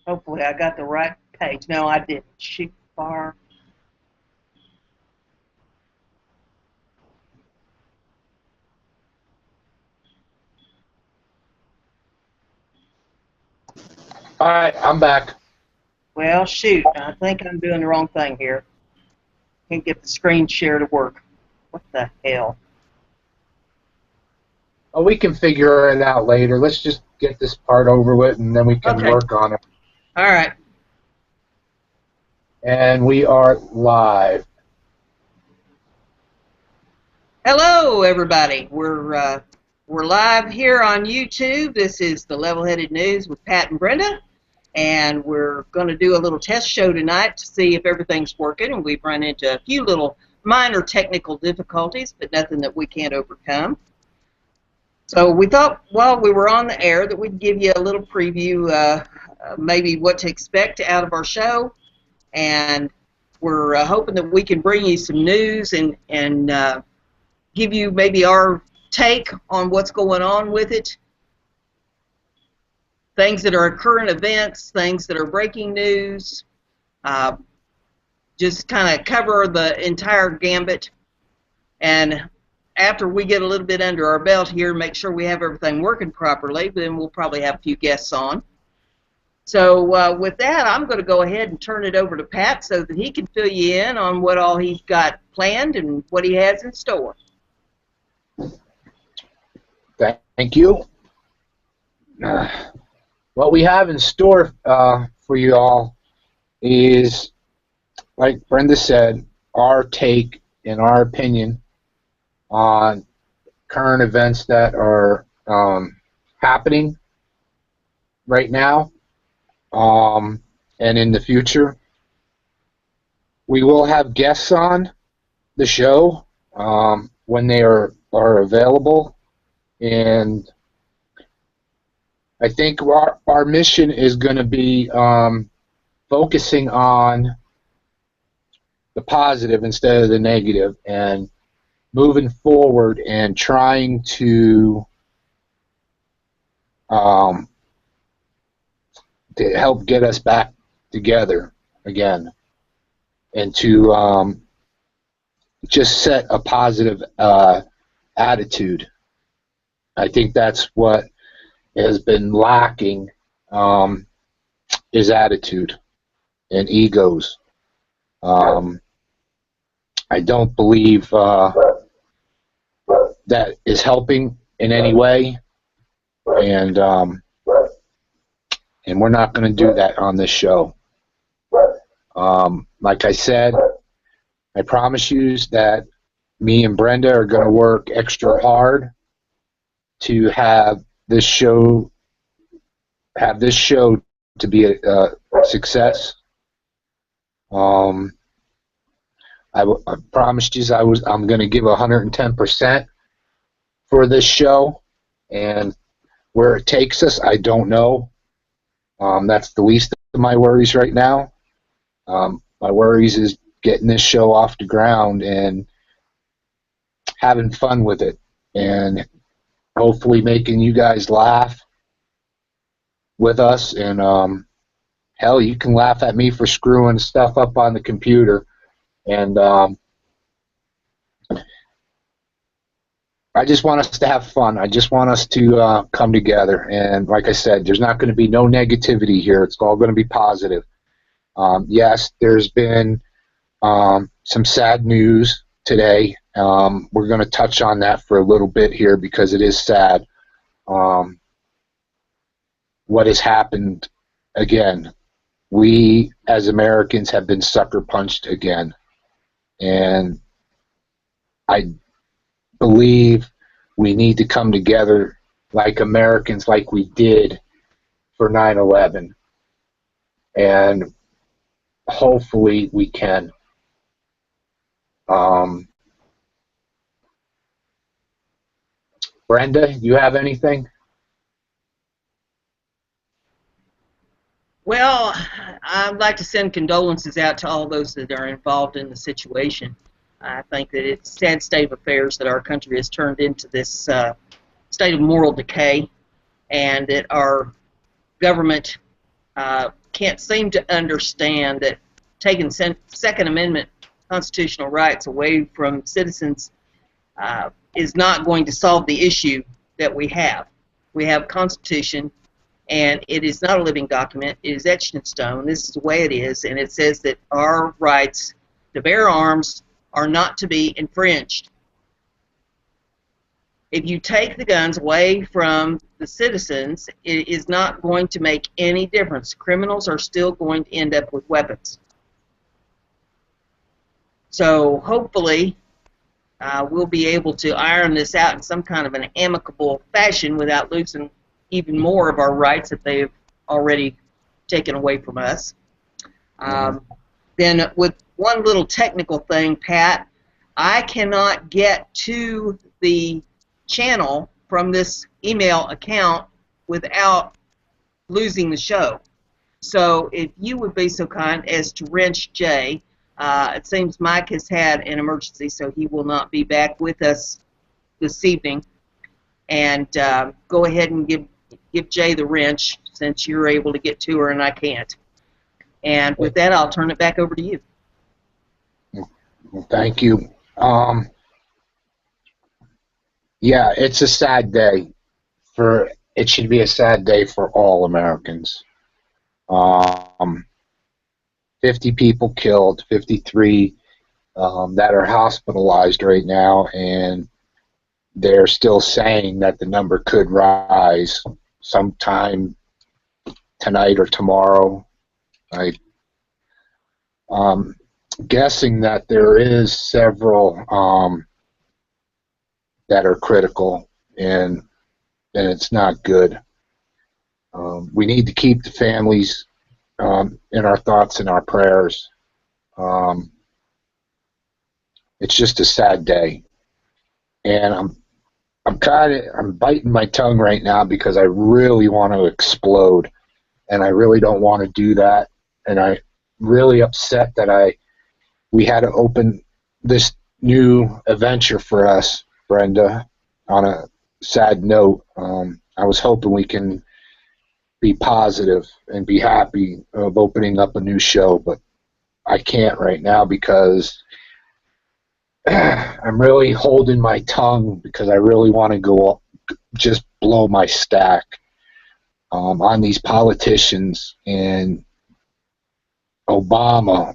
Hopefully I got the right page. No, I didn't. Shoot far. All right, I'm back. Well, shoot. I think I'm doing the wrong thing here. Can't get the screen share to work. What the hell? Oh, we can figure it out later. Let's just get this part over with, and then we can Okay. work on it. All right. And we are live. Hello, everybody. We're live here on YouTube. This is the Level-Headed News with Pat and Brenda, and we're going to do a little test show tonight to see if everything's working. And we've run into a few little minor technical difficulties, but nothing that we can't overcome. So we thought while we were on the air that we'd give you a little preview, maybe what to expect out of our show, and we're hoping that we can bring you some news and give you maybe our take on what's going on with it, things that are current events, things that are breaking news, just kind of cover the entire gambit. And after we get a little bit under our belt here, make sure we have everything working properly, then we'll probably have a few guests on. So with that, I'm going to go ahead and turn it over to Pat so that he can fill you in on what all he's got planned and what he has in store. Thank you. What we have in store for you all is, like Brenda said, our take and our opinion on current events that are happening right now and in the future. We will have guests on the show when they are available, and I think our mission is going to be focusing on the positive instead of the negative, and moving forward and trying to help get us back together again, and to just set a positive attitude. I think that's what has been lacking, is attitude and egos. I don't believe that is helping in any way, and we're not going to do that on this show. Like I said, I promise you that me and Brenda are going to work extra hard to have this show to be a success. I promised you I'm going to give 110% for this show, and where it takes us, I don't know. That's the least of my worries right now. My worries is getting this show off the ground and having fun with it, and hopefully making you guys laugh with us. And hell, you can laugh at me for screwing stuff up on the computer. And I just want us to have fun. I just want us to come together. And like I said, there's not going to be no negativity here. It's all going to be positive. Yes, there's been some sad news today. We're going to touch on that for a little bit here because it is sad. What has happened again? We as Americans have been sucker punched again. And I believe we need to come together like Americans, like we did for 9/11. And hopefully we can. Brenda, you have anything? Well, I'd like to send condolences out to all those that are involved in the situation. I think that it's a sad state of affairs that our country has turned into this state of moral decay, and that our government can't seem to understand that taking Second Amendment constitutional rights away from citizens is not going to solve the issue that we have. We have a Constitution, and it is not a living document. It is etched in stone. This is the way it is, and it says that our rights to bear arms are not to be infringed. If you take the guns away from the citizens, it is not going to make any difference. Criminals are still going to end up with weapons. So hopefully we'll be able to iron this out in some kind of an amicable fashion without losing even more of our rights that they've already taken away from us. Then with one little technical thing, Pat, I cannot get to the channel from this email account without losing the show. So if you would be so kind as to wrench Jay, it seems Mike has had an emergency, so he will not be back with us this evening. And go ahead and give Jay the wrench, since you're able to get to her and I can't. And with that, I'll turn it back over to you. Well, thank you. Yeah, it's a sad day. It should be a sad day for all Americans. 50 people killed, 53 that are hospitalized right now, and they're still saying that the number could rise sometime tonight or tomorrow. I'm guessing that there is several that are critical, and it's not good. We need to keep the families in our thoughts and our prayers. It's just a sad day, and I'm biting my tongue right now because I really want to explode, and I really don't want to do that, and I'm really upset that we had to open this new adventure for us, Brenda, on a sad note. I was hoping we can be positive and be happy of opening up a new show, but I can't right now because I'm really holding my tongue because I really want to go up, just blow my stack on these politicians and Obama.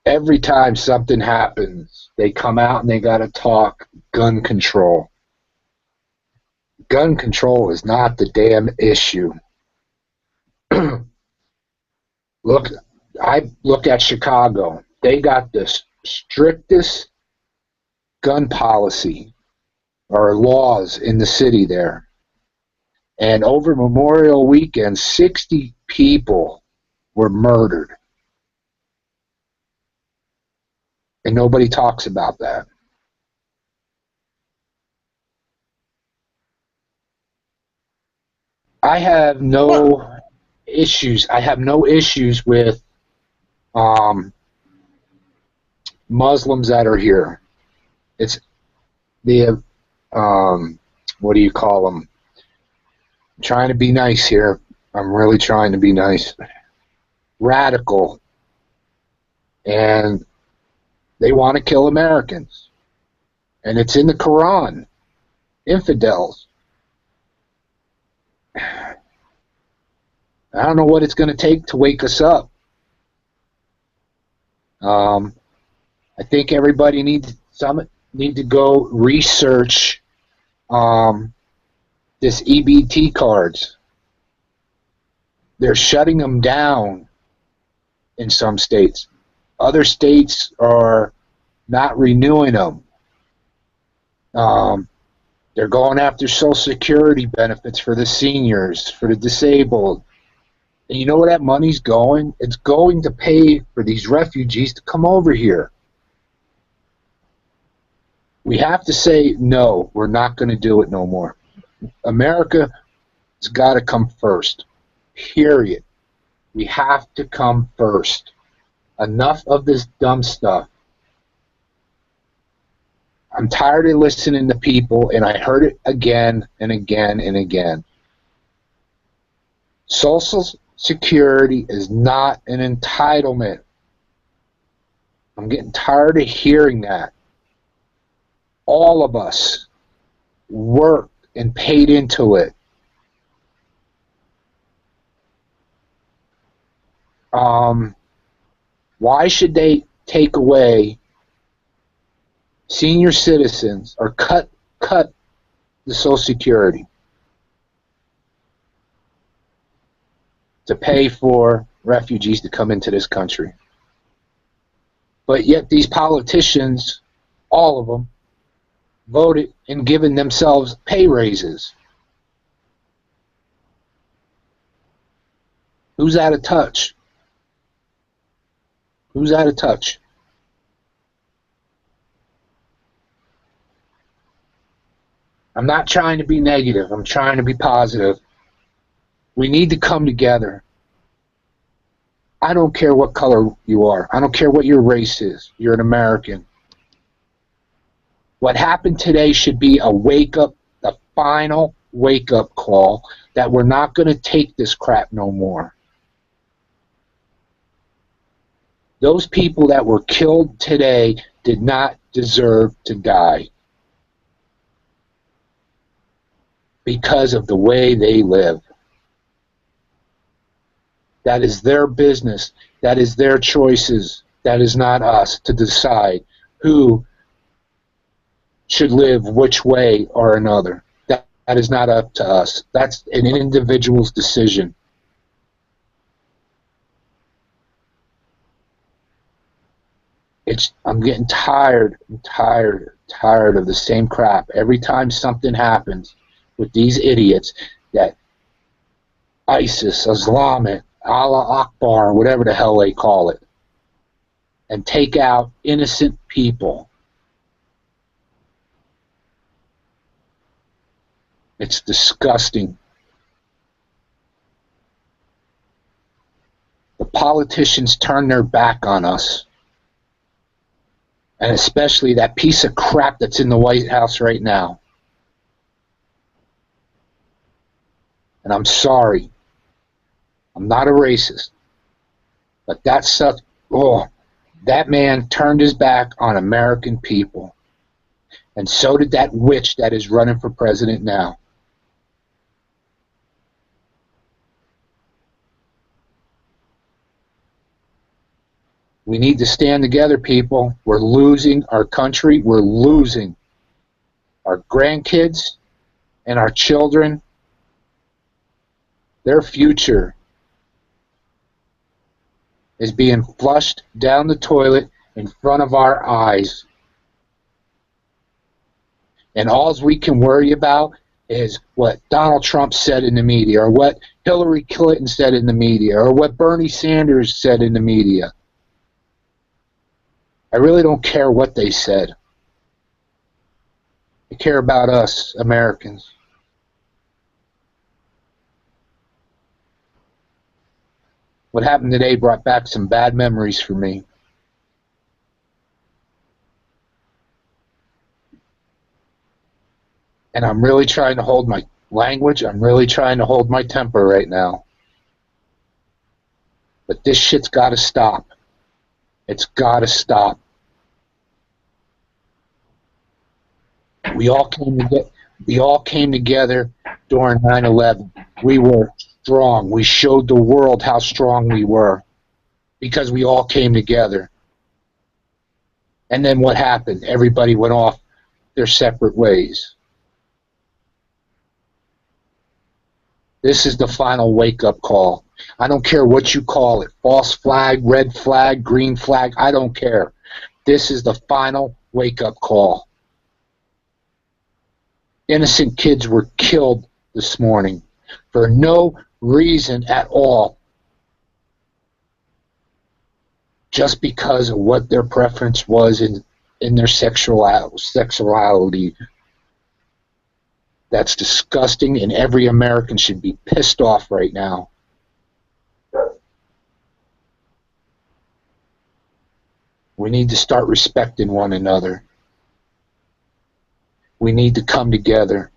Every time something happens, they come out and they got to talk gun control. Gun control is not the damn issue. I look at Chicago. They got the strictest gun policy or laws in the city there. And over Memorial Weekend, 60 people were murdered. And nobody talks about that. I have no issues. I have no issues with Muslims that are here. It's the what do you call them? I'm trying to be nice here. I'm really trying to be nice. Radical, and they want to kill Americans, and it's in the Quran. Infidels. I don't know what it's going to take to wake us up. I think everybody needs to go research this EBT cards. They're shutting them down in some states. Other states are not renewing them. They're going after Social Security benefits for the seniors, for the disabled. And you know where that money's going? It's going to pay for these refugees to come over here. We have to say, no, we're not going to do it no more. America has got to come first. Period. We have to come first. Enough of this dumb stuff. I'm tired of listening to people, and I heard it again and again and again. Social Security is not an entitlement. I'm getting tired of hearing that. All of us worked and paid into it. Why should they take away senior citizens or cut the Social Security to pay for refugees to come into this country? But yet these politicians, all of them, voted and given themselves pay raises. Who's out of touch? Who's out of touch? I'm not trying to be negative. I'm trying to be positive. We need to come together. I don't care what color you are. I don't care what your race is. You're an American. What happened today should be a wake-up, the final wake-up call that we're not going to take this crap no more. Those people that were killed today did not deserve to die because of the way they live. That is their business. That is their choices. That is not us to decide who should live which way or another. That is not up to us. That's an individual's decision. I'm getting tired. I'm tired of the same crap. Every time something happens with these idiots that ISIS, Islamic, Allah Akbar, whatever the hell they call it, and take out innocent people. It's disgusting. The politicians turn their back on us. And especially that piece of crap that's in the White House right now. And I'm sorry. I'm not a racist. But that stuff, that man turned his back on American people. And so did that witch that is running for president now. We need to stand together, people. We're losing our country. We're losing our grandkids and our children. Their future is being flushed down the toilet in front of our eyes. And all we can worry about is what Donald Trump said in the media, or what Hillary Clinton said in the media, or what Bernie Sanders said in the media. I really don't care what they said. I care about us, Americans. What happened today brought back some bad memories for me. And I'm really trying to hold my language. I'm really trying to hold my temper right now. But this shit's got to stop. It's got to stop. We all came together during 9/11. We were strong. We showed the world how strong we were because we all came together. And then what happened? Everybody went off their separate ways. This is the final wake-up call. I don't care what you call it. False flag, red flag, green flag. I don't care. This is the final wake-up call. Innocent kids were killed this morning for no reason at all. Just because of what their preference was in their sexuality. That's disgusting, and every American should be pissed off right now. We need to start respecting one another. We need to come together.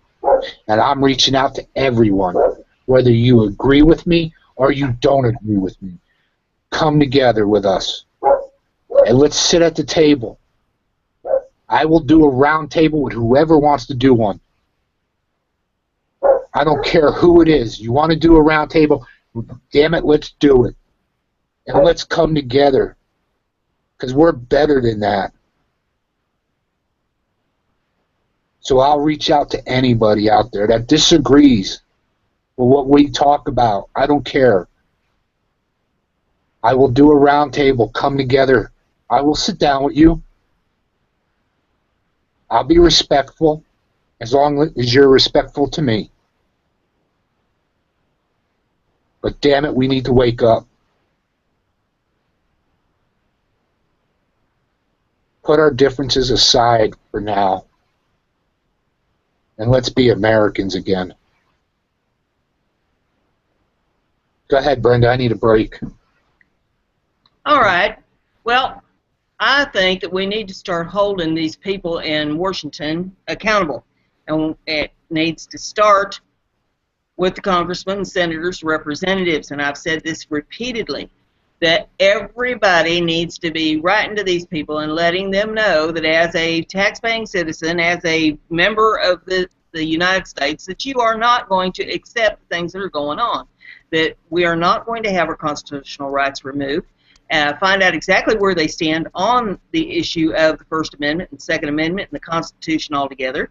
And I'm reaching out to everyone. whether you agree with me or you don't agree with me. Come together with us, and let's sit at the table. I will do a round table with whoever wants to do one. I don't care who it is. You want to do a round table? Damn it, let's do it. And let's come together, because we're better than that. So I'll reach out to anybody out there that disagrees with what we talk about. I don't care. I will do a round table. Come together. I will sit down with you. I'll be respectful as long as you're respectful to me. But damn it, we need to wake up. Put our differences aside for now. And let's be Americans again. Go ahead, Brenda. I need a break. All right. Well, I think that we need to start holding these people in Washington accountable. And it needs to start with the congressmen, senators, representatives. And I've said this repeatedly, that everybody needs to be writing to these people and letting them know that as a taxpaying citizen, as a member of the United States, that you are not going to accept things that are going on, that we are not going to have our constitutional rights removed, find out exactly where they stand on the issue of the First Amendment and Second Amendment and the Constitution altogether.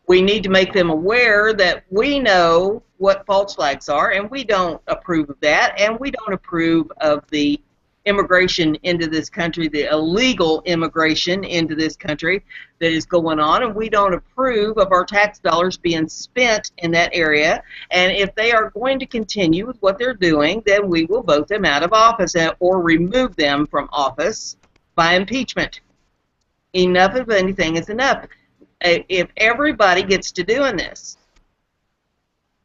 We need to make them aware that we know what false flags are, and we don't approve of that, and we don't approve of the immigration into this country, the illegal immigration into this country that is going on, and we don't approve of our tax dollars being spent in that area. And if they are going to continue with what they're doing, then we will vote them out of office or remove them from office by impeachment. Enough of anything is enough. If everybody gets to doing this,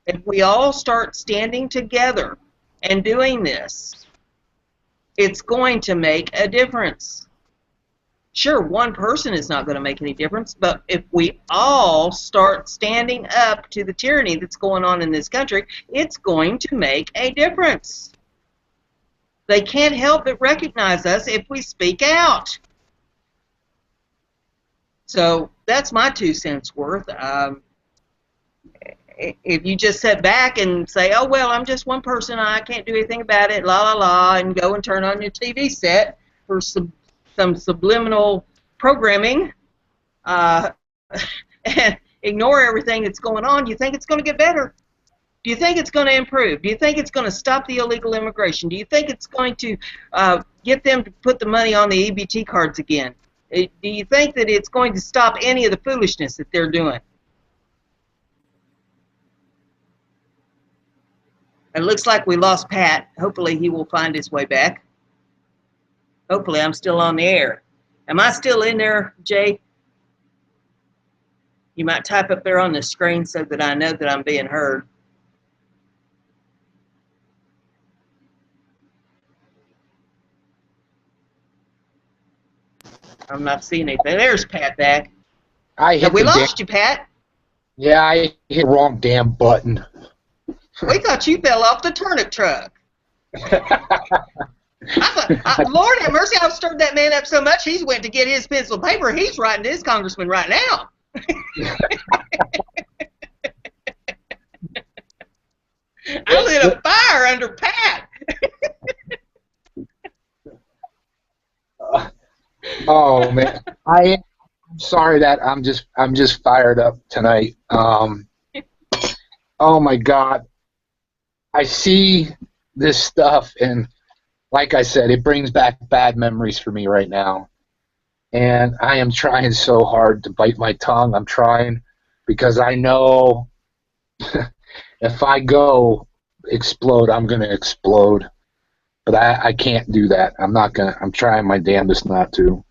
if we all start standing together and doing this, it's going to make a difference. Sure, one person is not going to make any difference, but if we all start standing up to the tyranny that's going on in this country, it's going to make a difference. They can't help but recognize us if we speak out. So that's my 2 cents worth. If you just sit back and say, oh, well, I'm just one person, I can't do anything about it, la, la, la, and go and turn on your TV set for some subliminal programming and ignore everything that's going on, you think it's going to get better? Do you think it's going to improve? Do you think it's going to stop the illegal immigration? Do you think it's going to get them to put the money on the EBT cards again? Do you think that it's going to stop any of the foolishness that they're doing? It looks like we lost Pat. Hopefully he will find his way back. Hopefully I'm still on the air. Am I still in there, Jay? You might type up there on the screen so that I know that I'm being heard. I'm not seeing anything. There's Pat back. We lost you, Pat. Yeah, I hit the wrong damn button. We thought you fell off the turnip truck. I thought, Lord have mercy, I've stirred that man up so much, he's went to get his pencil and paper. He's writing to his congressman right now. I lit a fire under Pat. Oh man, I'm sorry that I'm just fired up tonight. Oh my God, I see this stuff, and like I said, it brings back bad memories for me right now. And I am trying so hard to bite my tongue. I'm trying because I know if I go explode, I'm gonna explode. But I can't do that. I'm trying my damnedest not to.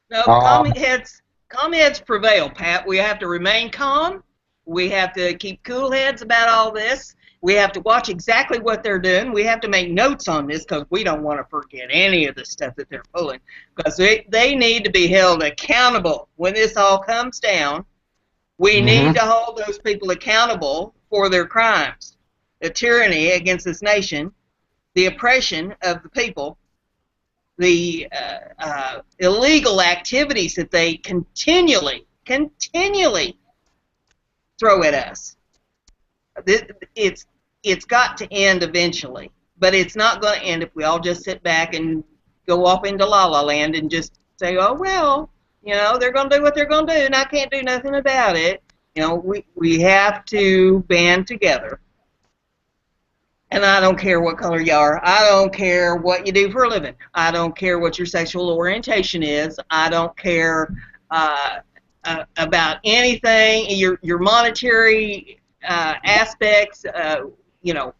No, calm heads prevail, Pat. We have to remain calm. We have to keep cool heads about all this. We have to watch exactly what they're doing. We have to make notes on this because we don't want to forget any of the stuff that they're pulling. Because they need to be held accountable when this all comes down. We need to hold those people accountable for their crimes, the tyranny against this nation, the oppression of the people, the illegal activities that they continually throw at us. It's got to end eventually, but it's not going to end if we all just sit back and go off into la la land and just say, oh well, you know, they're going to do what they're going to do and I can't do nothing about it. You know, we have to band together. And I don't care what color you are. I don't care what you do for a living. I don't care what your sexual orientation is. I don't care about anything, your monetary aspects, you know,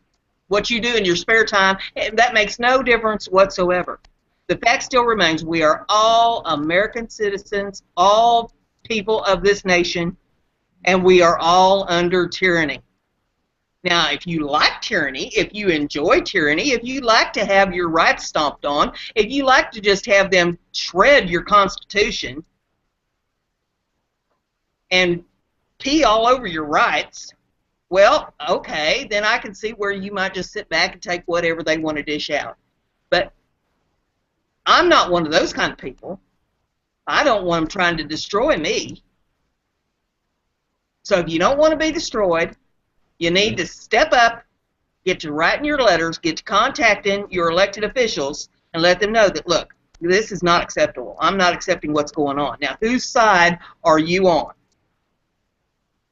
what you do in your spare time. That makes no difference whatsoever. The fact still remains we are all American citizens, all people of this nation, and we are all under tyranny. Now, if you like tyranny, if you enjoy tyranny, if you like to have your rights stomped on, if you like to just have them shred your Constitution and pee all over your rights, well, okay, then I can see where you might just sit back and take whatever they want to dish out. But I'm not one of those kind of people. I don't want them trying to destroy me. So if you don't want to be destroyed, you need to step up, get to writing your letters, get to contacting your elected officials, and let them know that, look, this is not acceptable. I'm not accepting what's going on. Now, whose side are you on?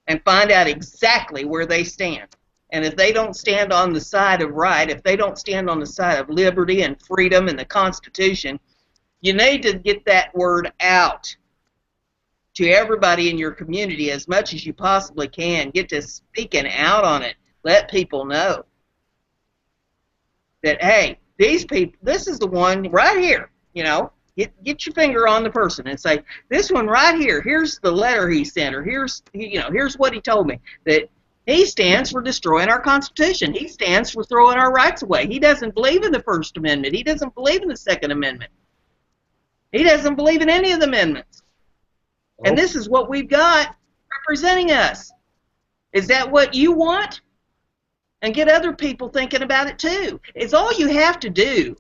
And find out exactly where they stand. And if they don't stand on the side of right, if they don't stand on the side of liberty and freedom and the Constitution, you need to get that word out to everybody in your community as much as you possibly can. Get to speaking out on it. Let people know that, hey, these people, this is the one right here, you know. Get your finger on the person and say, this one right here, here's the letter he sent, or here's what he told me, that he stands for destroying our Constitution. He stands for throwing our rights away. He doesn't believe in the First Amendment. He doesn't believe in the Second Amendment. He doesn't believe in any of the amendments. And this is what we've got representing us. Is that what you want? And get other people thinking about it too. It's all you have to do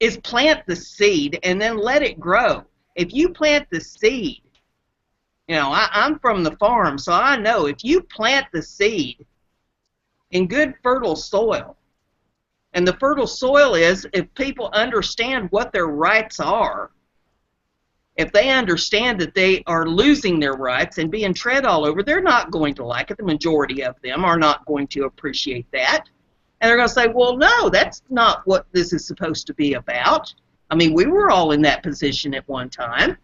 is plant the seed and then let it grow. If you plant the seed, you know, I'm from the farm, so I know if you plant the seed in good fertile soil, and the fertile soil is if people understand what their rights are, if they understand that they are losing their rights and being tread all over, they're not going to like it. The majority of them are not going to appreciate that. And they're going to say, well, no, that's not what this is supposed to be about. I mean, we were all in that position at one time.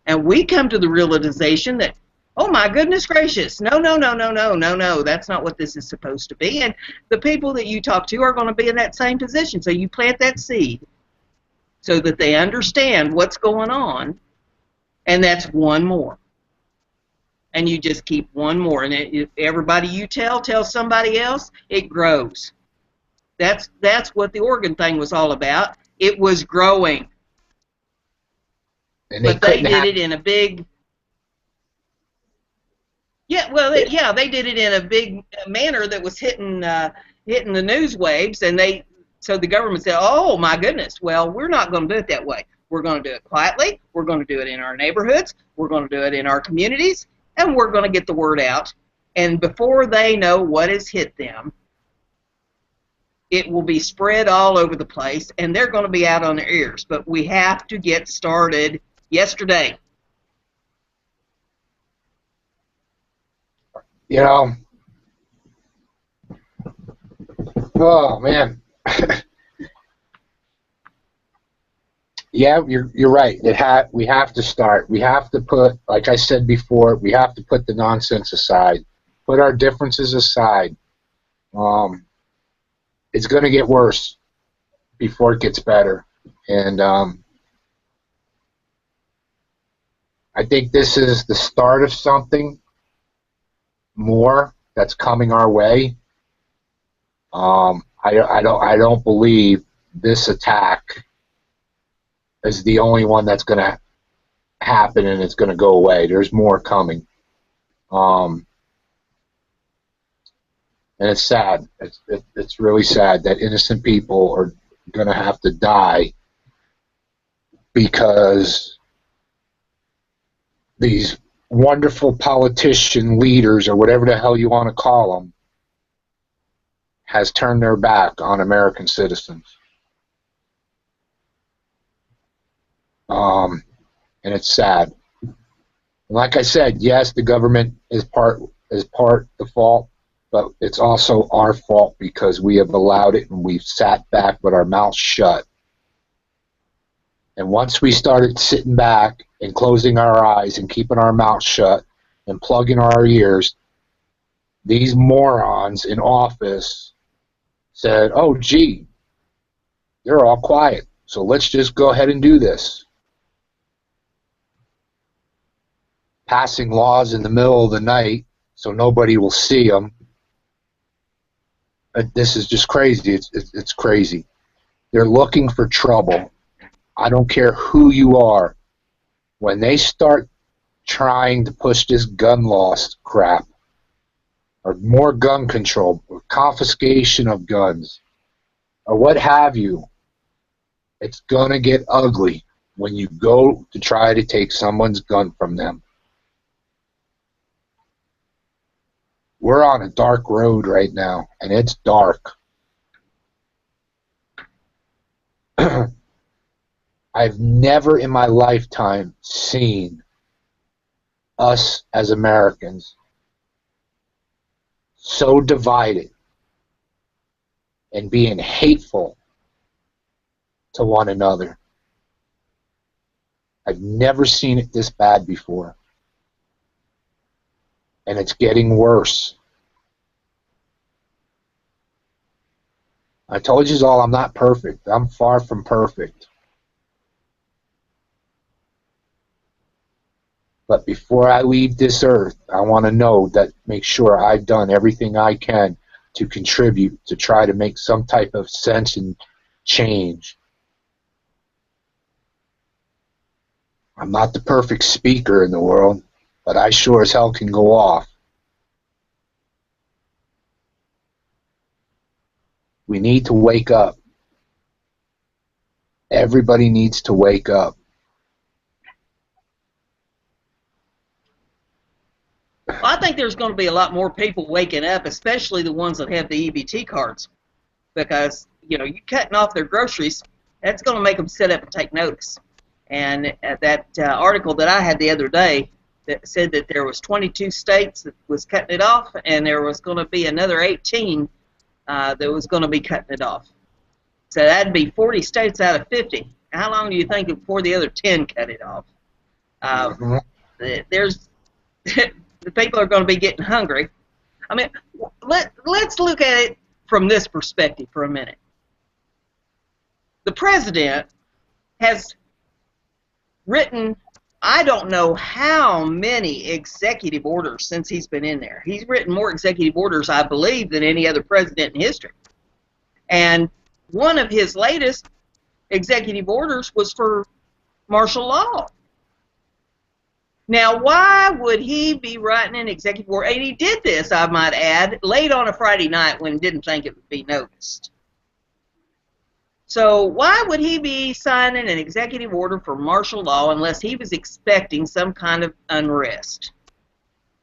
And we come to the realization that, oh, my goodness gracious, no, that's not what this is supposed to be. And the people that you talk to are going to be in that same position. So you plant that seed so that they understand what's going on, and that's one more. And you just keep one more. And if everybody you tell somebody else, it grows. That's what the Oregon thing was all about. It was growing. And but they did it in a big... Yeah, well, they did it in a big manner that was hitting the news waves, and so the government said, oh, my goodness, well, we're not going to do it that way. We're going to do it quietly. We're going to do it in our neighborhoods. We're going to do it in our communities. And we're going to get the word out. And before they know what has hit them, it will be spread all over the place, and they're going to be out on their ears. But we have to get started yesterday. You know, oh, man. Yeah, you're right. We have to start. We have to put, like I said before, we have to put the nonsense aside, put our differences aside. It's going to get worse before it gets better, and I think this is the start of something more that's coming our way. I don't believe this attack is the only one that's going to happen and it's going to go away. There's more coming. And it's sad. It's really sad that innocent people are going to have to die because these wonderful politician leaders, or whatever the hell you want to call them, has turned their back on American citizens. And it's sad. Like I said, yes, the government is part the fault, but it's also our fault because we have allowed it and we've sat back with our mouths shut. And once we started sitting back and closing our eyes and keeping our mouths shut and plugging our ears, these morons in office said, oh, gee, they're all quiet, so let's just go ahead and do this. Passing laws in the middle of the night so nobody will see them. This is just crazy. It's crazy. They're looking for trouble. I don't care who you are. When they start trying to push this gun laws crap, or more gun control, or confiscation of guns, or what have you, it's going to get ugly when you go to try to take someone's gun from them. We're on a dark road right now, and it's dark. I've never in my lifetime seen us as Americans so divided and being hateful to one another. I've never seen it this bad before. And it's getting worse. I told you all I'm not perfect. I'm far from perfect. But before I leave this earth, I want to know that, make sure I've done everything I can to contribute, to try to make some type of sense and change. I'm not the perfect speaker in the world, but I sure as hell can go off. We need to wake up. Everybody needs to wake up. I think there's going to be a lot more people waking up, especially the ones that have the EBT cards, because, you know, you cutting off their groceries, that's going to make them sit up and take notice. And that article that I had the other day that said that there was 22 states that was cutting it off, and there was going to be another 18 that was going to be cutting it off. So that'd be 40 states out of 50. How long do you think before the other 10 cut it off? There's the people are going to be getting hungry. I mean, let's look at it from this perspective for a minute. The president has written, I don't know how many executive orders since he's been in there. He's written more executive orders, I believe, than any other president in history. And one of his latest executive orders was for martial law. Now, why would he be writing an executive order? And he did this, I might add, late on a Friday night when he didn't think it would be noticed. So why would he be signing an executive order for martial law unless he was expecting some kind of unrest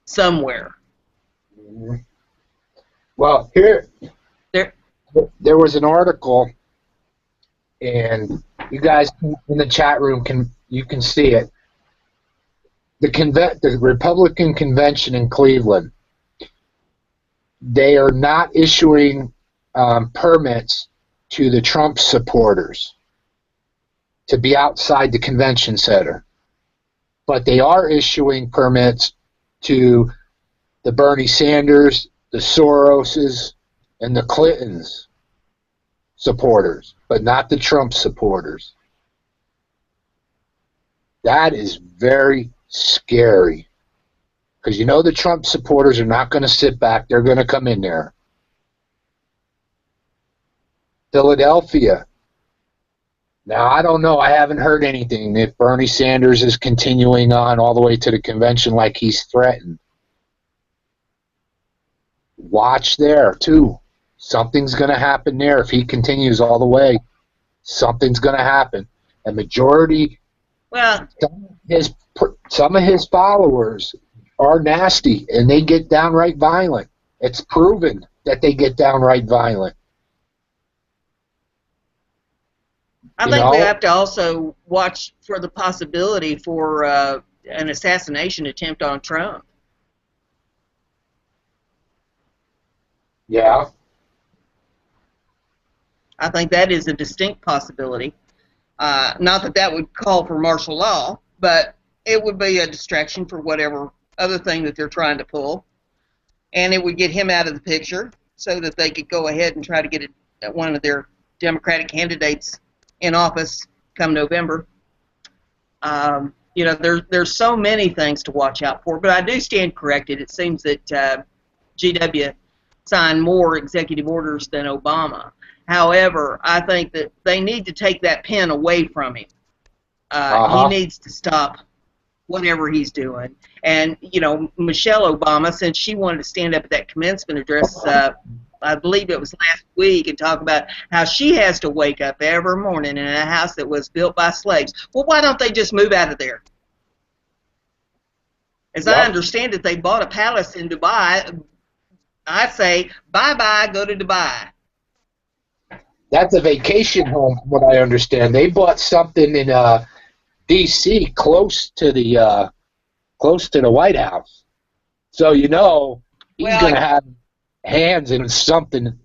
somewhere? Well, there was an article, and you guys in the chat room can see it. The Republican convention in Cleveland, they are not issuing permits to the Trump supporters to be outside the convention center, but they are issuing permits to the Bernie Sanders, the Soroses, and the Clintons supporters, but not the Trump supporters. That is very scary, because you know the Trump supporters are not going to sit back. They're going to come in there. Philadelphia. Now, I don't know. I haven't heard anything if Bernie Sanders is continuing on all the way to the convention like he's threatened. watch there too. Something's going to happen there if he continues all the way. Something's going to happen. A majority, Well, some of his followers are nasty, and they get downright violent. It's proven that they get downright violent. I think we have to also watch for the possibility for an assassination attempt on Trump. Yeah. I think that is a distinct possibility. Not that that would call for martial law, but it would be a distraction for whatever other thing that they're trying to pull. And it would get him out of the picture so that they could go ahead and try to get one of their Democratic candidates in office come November. You know, there's so many things to watch out for, but I do stand corrected. It seems that GW signed more executive orders than Obama. However, I think that they need to take that pen away from him. He needs to stop whatever he's doing. And, you know, Michelle Obama, since she wanted to stand up at that commencement address, I believe it was last week, and talk about how she has to wake up every morning in a house that was built by slaves. Well, why don't they just move out of there? As I understand it, they bought a palace in Dubai. I say, bye-bye, go to Dubai. That's a vacation home, from what I understand. They bought something in D.C. close to the White House, so you know he's going to have hands in something,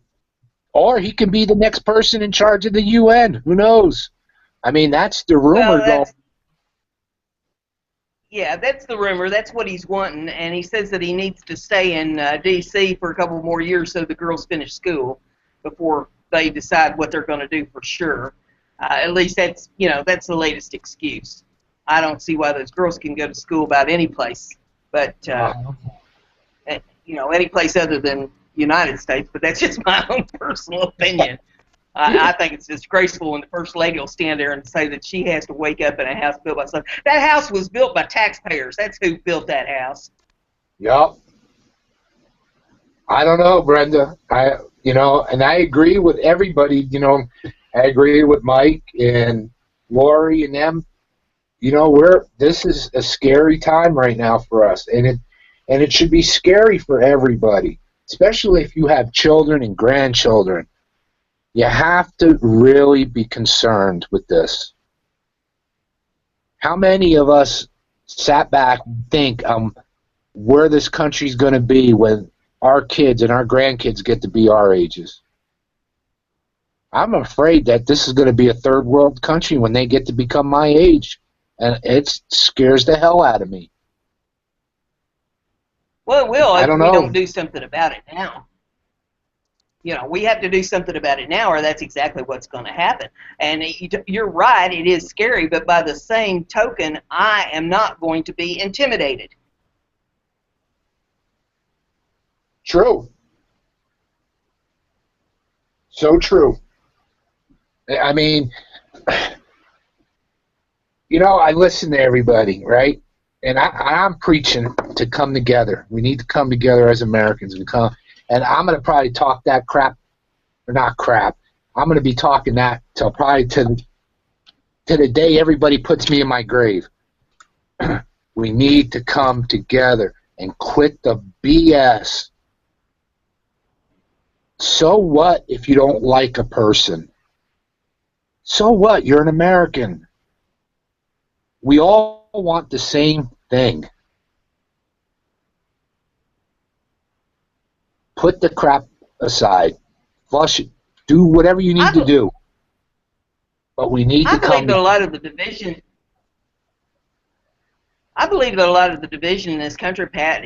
or he can be the next person in charge of the UN. Who knows? I mean, that's the rumor going. Yeah, that's the rumor. That's what he's wanting, and he says that he needs to stay in D.C. for a couple more years so the girls finish school before they decide what they're going to do for sure. At least that's, you know, that's the latest excuse. I don't see why those girls can go to school about any place, but you know, any place other than United States. But that's just my own personal opinion. I think it's disgraceful when the First Lady will stand there and say that she has to wake up in a house built by some. That house was built by taxpayers. That's who built that house. Yep. I don't know, Brenda. You know, and I agree with everybody. You know, I agree with Mike and Lori and them. You know, this is a scary time right now for us, and it should be scary for everybody, especially if you have children and grandchildren. You have to really be concerned with this. How many of us sat back and think where this country's going to be when our kids and our grandkids get to be our ages? I'm afraid that this is going to be a third world country when they get to become my age, and it scares the hell out of me. Well, it will if we don't do something about it now. You know, we have to do something about it now, or that's exactly what's going to happen. And you're right, it is scary, but by the same token, I am not going to be intimidated. True. So true. I mean, you know, I listen to everybody, right? And I'm preaching to come together. We need to come together as Americans. And I'm going to probably talk that crap, or not crap. I'm going to be talking that till probably to the day everybody puts me in my grave. We need to come together and quit the BS. So what if you don't like a person? So what? You're an American. We all want the same thing. Put the crap aside. Flush it. Do whatever you need to do. But we need to come. I believe that a lot of the division. I believe that a lot of the division in this country, Pat,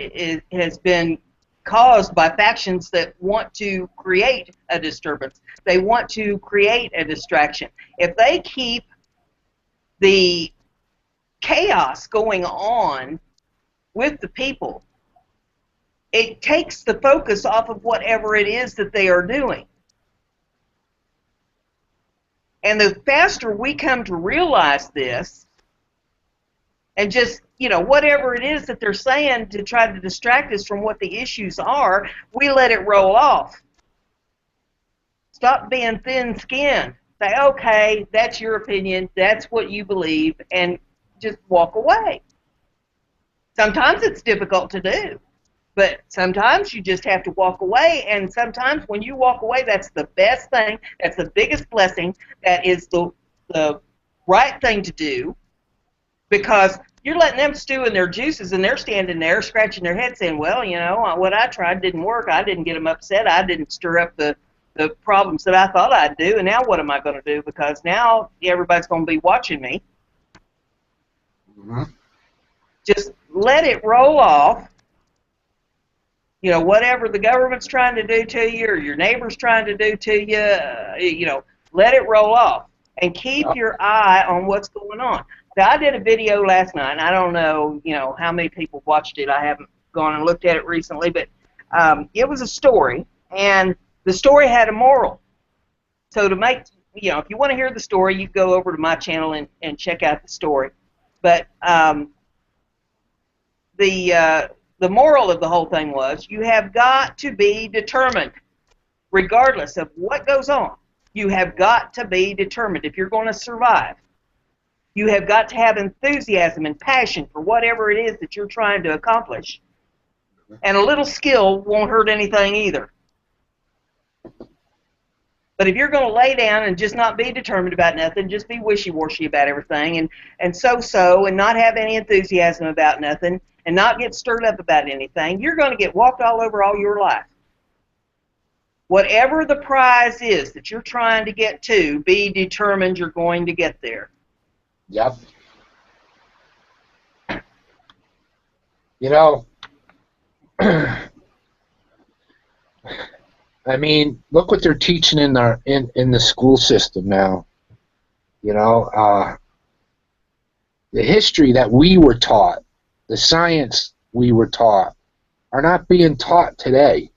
has been caused by factions that want to create a disturbance. They want to create a distraction. If they keep the chaos going on with the people, it takes the focus off of whatever it is that they are doing. And the faster we come to realize this, and just, you know, whatever it is that they're saying to try to distract us from what the issues are, we let it roll off. Stop being thin-skinned. Say, okay, that's your opinion, that's what you believe, and just walk away. Sometimes it's difficult to do, but sometimes you just have to walk away, and sometimes when you walk away, that's the best thing, that's the biggest blessing, that is the right thing to do, because you're letting them stew in their juices, and they're standing there scratching their head saying, well, you know, what I tried didn't work, I didn't get them upset, I didn't stir up the problems that I thought I'd do, and now what am I going to do? Because now everybody's going to be watching me. Mm-hmm. Just let it roll off. You know, whatever the government's trying to do to you or your neighbor's trying to do to you, you know, let it roll off. And keep your eye on what's going on. Now, I did a video last night, and I don't know, you know, how many people watched it. I haven't gone and looked at it recently, but it was a story, and the story had a moral. So to make, you know, if you want to hear the story, you go over to my channel and check out the story. But the moral of the whole thing was you have got to be determined, regardless of what goes on. You have got to be determined if you're going to survive. You have got to have enthusiasm and passion for whatever it is that you're trying to accomplish. And a little skill won't hurt anything either. But if you're going to lay down and just not be determined about nothing, just be wishy-washy about everything, and so-so, and not have any enthusiasm about nothing, and not get stirred up about anything, you're going to get walked all over all your life. Whatever the prize is that you're trying to get to, be determined you're going to get there. Yep. You know, I mean, look what they're teaching in the school system now. You know, the history that we were taught, the science we were taught, are not being taught today.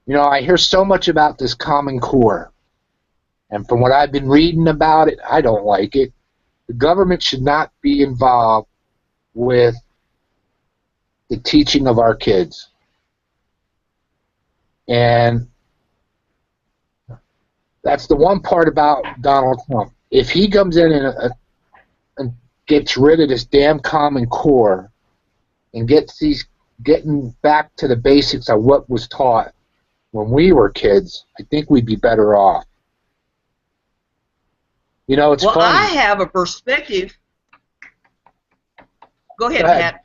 You know, I hear so much about this Common Core, and from what I've been reading about it, I don't like it. The government should not be involved with the teaching of our kids. And that's the one part about Donald Trump. If he comes in and gets rid of this damn Common Core and getting back to the basics of what was taught when we were kids, I think we'd be better off. You know, it's funny. Well, I have a perspective. Go ahead, Pat.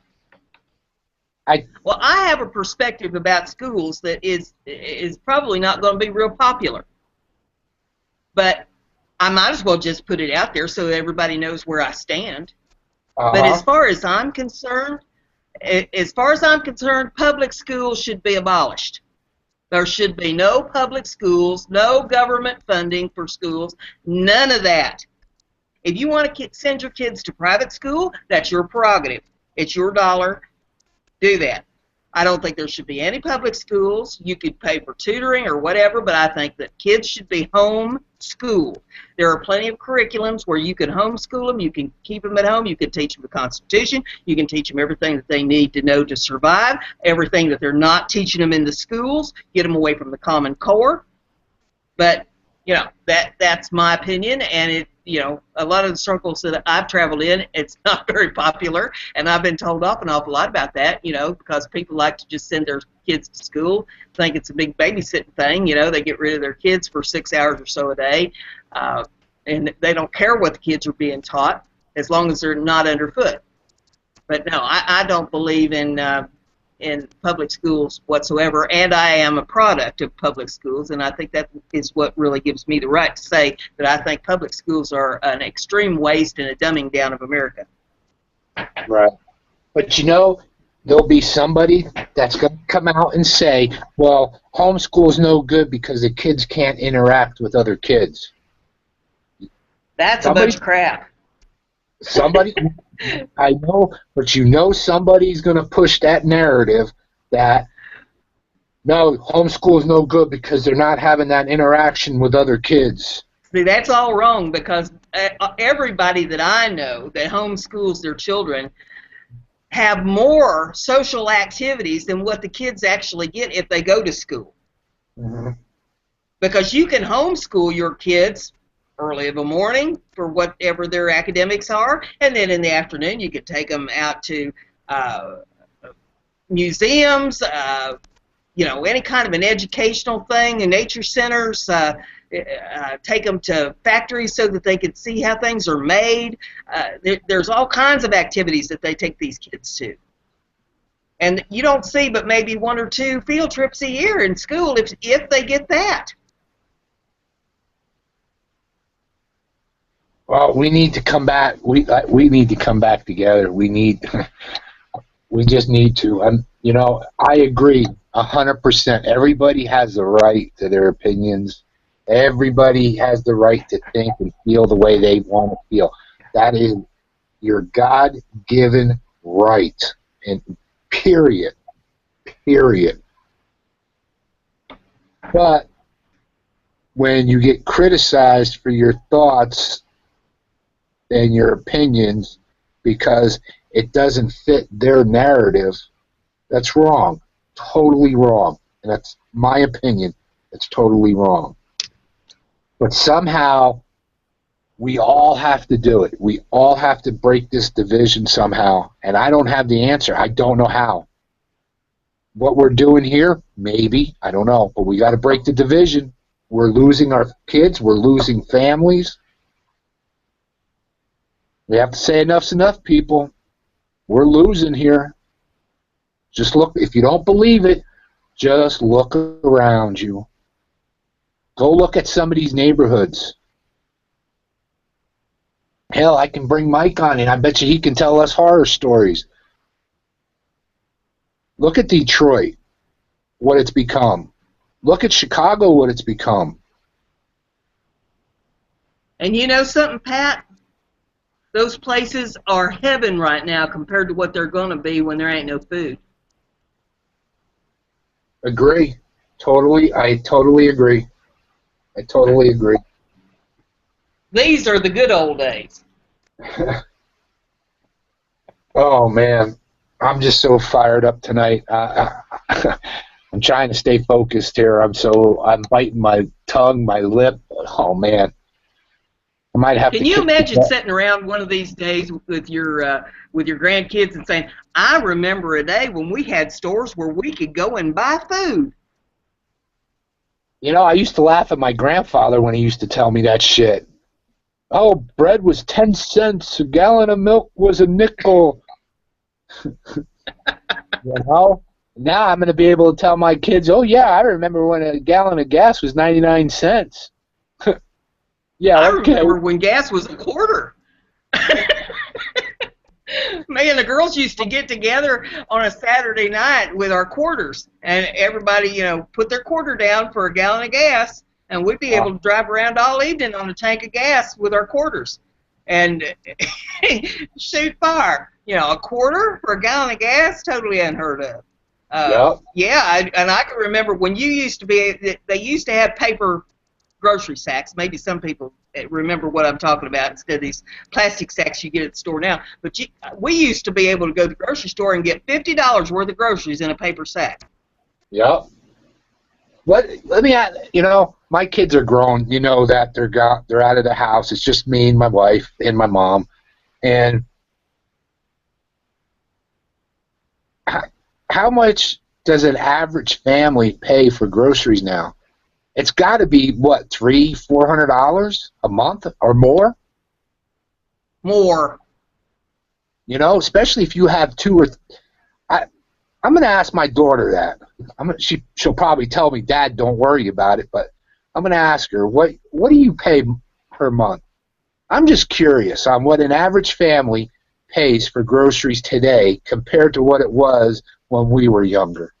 Well, I have a perspective about schools that is probably not going to be real popular. But I might as well just put it out there so that everybody knows where I stand. But as far as I'm concerned, public schools should be abolished. There should be no public schools, no government funding for schools, none of that. If you want to send your kids to private school, that's your prerogative. It's your dollar. Do that. I don't think there should be any public schools. You could pay for tutoring or whatever, but I think that kids should be homeschooled. There are plenty of curriculums where you can homeschool them. You can keep them at home. You can teach them the Constitution. You can teach them everything that they need to know to survive, everything that they're not teaching them in the schools, get them away from the Common Core. But, you know, that's my opinion, and you know, a lot of the circles that I've traveled in, it's not very popular, and I've been told off an awful lot about that, you know, because people like to just send their kids to school, think it's a big babysitting thing, you know, they get rid of their kids for 6 hours or so a day, and they don't care what the kids are being taught as long as they're not underfoot. But no, I don't believe in public schools whatsoever, and I am a product of public schools, and I think that is what really gives me the right to say that I think public schools are an extreme waste and a dumbing down of America. Right. But you know, there'll be somebody that's going to come out and say, well, homeschool's no good because the kids can't interact with other kids. That's a bunch of crap. Somebody, I know, but you know somebody's going to push that narrative that, no, homeschool is no good because they're not having that interaction with other kids. See, that's all wrong because everybody that I know that homeschools their children have more social activities than what the kids actually get if they go to school. Mhm. Because you can homeschool your kids early in the morning for whatever their academics are, and then in the afternoon you could take them out to uh, museums, any kind of an educational thing, in nature centers, take them to factories so that they can see how things are made. There's all kinds of activities that they take these kids to. And you don't see but maybe one or two field trips a year in school if they get that. Well, we need to come back. We need to come back together. We just need to. I agree 100%. Everybody has the right to their opinions. Everybody has the right to think and feel the way they want to feel. That is your God-given right. And period. Period. But when you get criticized for your thoughts and your opinions because it doesn't fit their narrative, that's wrong. Totally wrong. And that's my opinion. It's totally wrong. But somehow we all have to do it. We all have to break this division somehow. And I don't have the answer. I don't know how. What we're doing here, maybe. I don't know. But we got to break the division. We're losing our kids. We're losing families. We have to say enough's enough, people. We're losing here. Just look. If you don't believe it, just look around you. Go look at some of these neighborhoods. Hell, I can bring Mike on, and I bet you he can tell us horror stories. Look at Detroit, what it's become. Look at Chicago, what it's become. And you know something, Pat? Those places are heaven right now compared to what they're going to be when there ain't no food. Agree. I totally agree. I totally agree. These are the good old days. Oh, man. I'm just so fired up tonight. I'm trying to stay focused here. I'm biting my tongue, my lip. Oh, man. I might have Can to you kick imagine sitting around one of these days with your grandkids and saying, I remember a day when we had stores where we could go and buy food. I used to laugh at my grandfather when he used to tell me that shit. Oh, bread was 10 cents. A gallon of milk was a nickel. Now I'm going to be able to tell my kids, oh, yeah, I remember when a gallon of gas was 99 cents. Yeah, I okay. remember when gas was a quarter. Man, the girls used to get together on a Saturday night with our quarters, and everybody, put their quarter down for a gallon of gas, and we'd be able to drive around all evening on a tank of gas with our quarters and shoot fire. A quarter for a gallon of gas, totally unheard of. Yep. Yeah, I can remember when they used to have paper grocery sacks. Maybe some people remember what I'm talking about instead of these plastic sacks you get at the store now. But we used to be able to go to the grocery store and get $50 worth of groceries in a paper sack. Yep. Let me add, my kids are grown. You know that they're out of the house. It's just me and my wife and my mom. And how much does an average family pay for groceries now? It's got to be what, $300-$400 a month or more. More. Especially if you have two or. I'm going to ask my daughter that. She'll probably tell me, Dad, don't worry about it. But I'm going to ask her, what do you pay per month? I'm just curious on what an average family pays for groceries today compared to what it was when we were younger.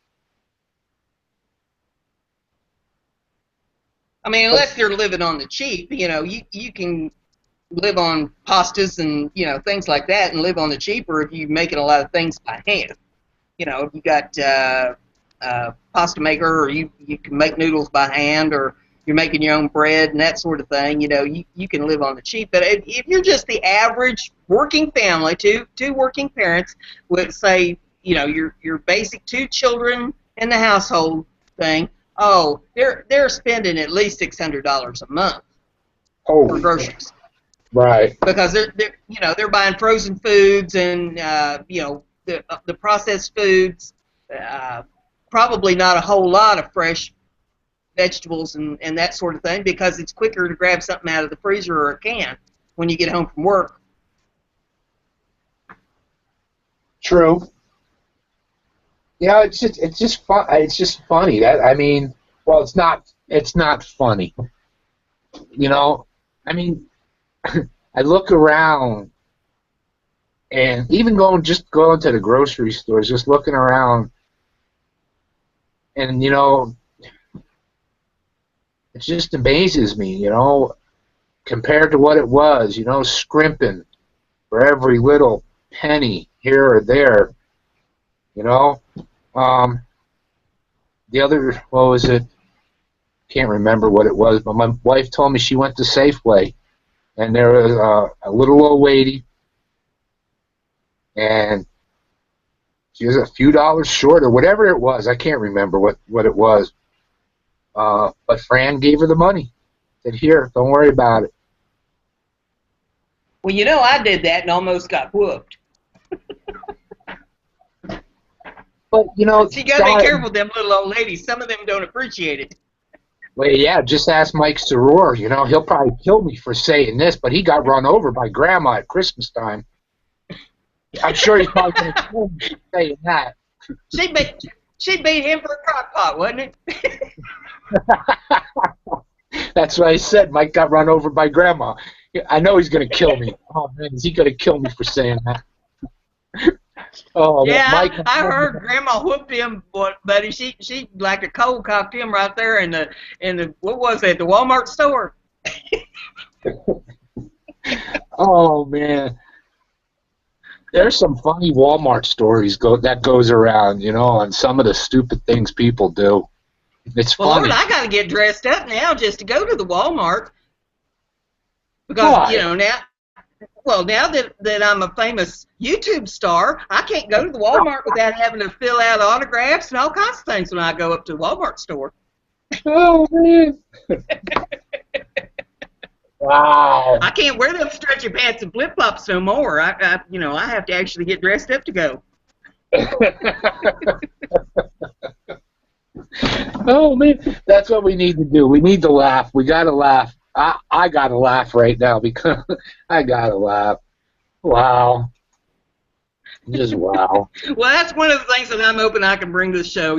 I mean, unless they're living on the cheap, you can live on pastas and, things like that and live on the cheap, or if you're making a lot of things by hand. If you got a pasta maker, or you can make noodles by hand, or, you're making your own bread and that sort of thing, you can live on the cheap. But if you're just the average working family, two working parents, with say, your basic two children in the household thing, oh, they're spending at least $600 a month for Holy, groceries, right. because they're buying frozen foods and the processed foods, probably not a whole lot of fresh vegetables and that sort of thing, because it's quicker to grab something out of the freezer or a can when you get home from work. True. It's just fun. It's just funny that, I mean, well, it's not funny. I mean, I look around, and even going to the grocery stores, just looking around, and it just amazes me, compared to what it was, scrimping for every little penny here or there, you know. The other, what was it? Can't remember what it was, but my wife told me she went to Safeway, and there was a little old lady, and she was a few dollars short or whatever it was. I can't remember what it was. But Fran gave her the money. Said, "Here, don't worry about it." Well, I did that and almost got whooped. But you got to be careful with them little old ladies. Some of them don't appreciate it. Well, yeah, just ask Mike Soror. He'll probably kill me for saying this, but he got run over by Grandma at Christmas time. I'm sure he's probably going to kill me for saying that. She beat him for a crock pot, wasn't it? That's what I said. Mike got run over by Grandma. I know he's going to kill me. Oh, man, is he going to kill me for saying that? Oh, yeah, Mike, I heard Grandma whooped him, buddy. She like a cold cocked him right there in the what was it, the Walmart store. Oh man, there's some funny Walmart stories that goes around, on some of the stupid things people do. It's well, funny. Lord, I got to get dressed up now just to go to the Walmart, because Why? now that I'm a famous YouTube star, I can't go to the Walmart without having to fill out autographs and all kinds of things when I go up to the Walmart store. Oh, man. Wow. I can't wear them stretchy pants and flip-flops no more. I have to actually get dressed up to go. Oh, man. That's what we need to do. We need to laugh. We got to laugh. I got to laugh right now because I got to laugh. Wow. Just wow. Well, that's one of the things that I'm hoping I can bring to the show.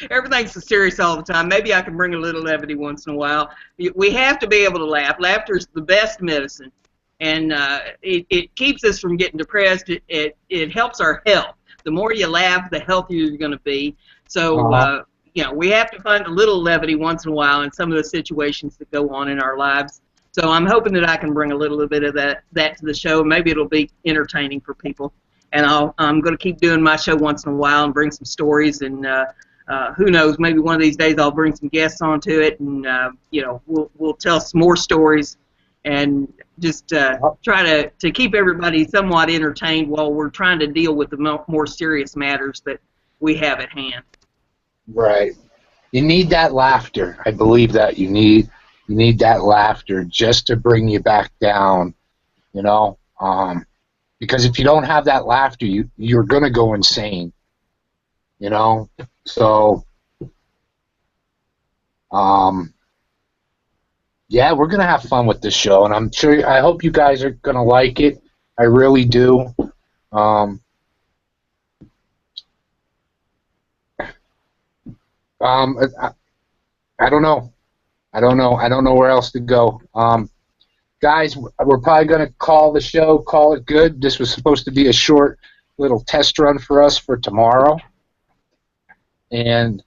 Everything's so serious all the time. Maybe I can bring a little levity once in a while. We have to be able to laugh. Laughter is the best medicine, and it keeps us from getting depressed. It helps our health. The more you laugh, the healthier you're going to be. So, we have to find a little levity once in a while in some of the situations that go on in our lives. So I'm hoping that I can bring a little bit of that to the show. Maybe it'll be entertaining for people. And I'm going to keep doing my show once in a while and bring some stories. And who knows, maybe one of these days I'll bring some guests onto it, and we'll tell some more stories, and just try to keep everybody somewhat entertained while we're trying to deal with the more serious matters that we have at hand. Right. You need that laughter. I believe that you need that laughter just to bring you back down. Because if you don't have that laughter, you're going to go insane, So, yeah, we're going to have fun with this show, and I hope you guys are going to like it. I really do. I don't know. I don't know where else to go. Guys, we're probably going to call it good. This was supposed to be a short little test run for us for tomorrow. And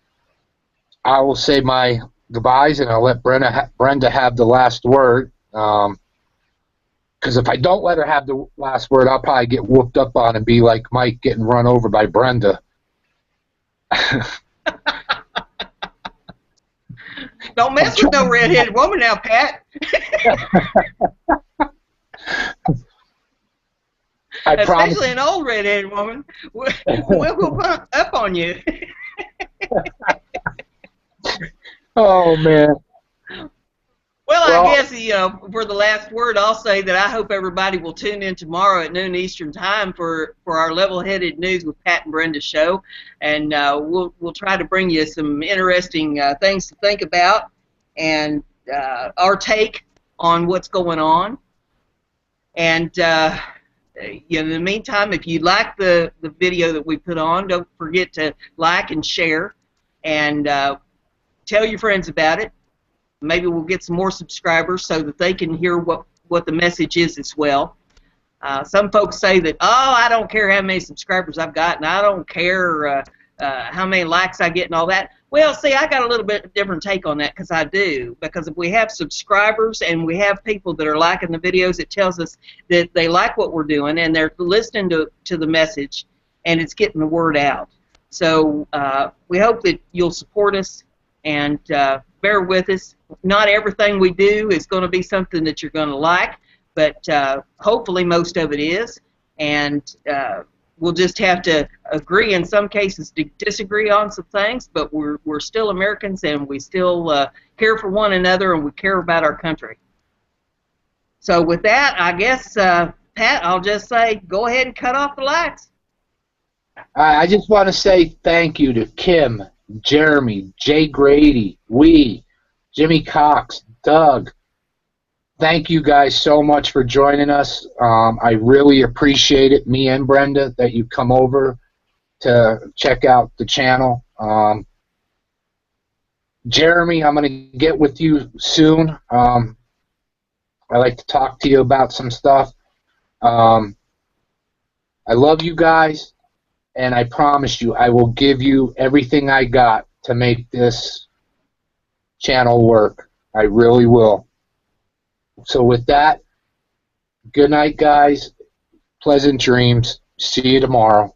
I will say my goodbyes, and I'll let Brenda have the last word. Because if I don't let her have the last word, I'll probably get whooped up on and be like Mike getting run over by Brenda. Don't I'm mess with no trying. redheaded woman now, Pat. I promise. Especially an old redheaded woman. We'll go up on you. Oh man. Well, I Well, guess, for the last word, I'll say that I hope everybody will tune in tomorrow at noon Eastern Time for our Level-Headed News with Pat and Brenda show, and we'll try to bring you some interesting things to think about and our take on what's going on. And in the meantime, if you like the video that we put on, don't forget to like and share, and tell your friends about it. Maybe we'll get some more subscribers so that they can hear what the message is as well. Some folks say that, oh, I don't care how many subscribers I've got, and I don't care how many likes I get and all that. Well, see, I got a little bit different take on that, because I do. Because if we have subscribers and we have people that are liking the videos, it tells us that they like what we're doing and they're listening to the message, and it's getting the word out. So we hope that you'll support us and bear with us. Not everything we do is going to be something that you're going to like, but hopefully most of it is, and we'll just have to agree in some cases to disagree on some things, but we're still Americans, and we still care for one another, and we care about our country. So with that, I guess, Pat, I'll just say go ahead and cut off the lights. I just want to say thank you to Kim, Jeremy, Jay Grady, Jimmy Cox, Doug. Thank you guys so much for joining us. I really appreciate it, me and Brenda, that you come over to check out the channel. Jeremy, I'm going to get with you soon. I'd like to talk to you about some stuff. I love you guys, and I promise you I will give you everything I got to make this channel work. I really will. So with that, good night, guys. Pleasant dreams. See you tomorrow.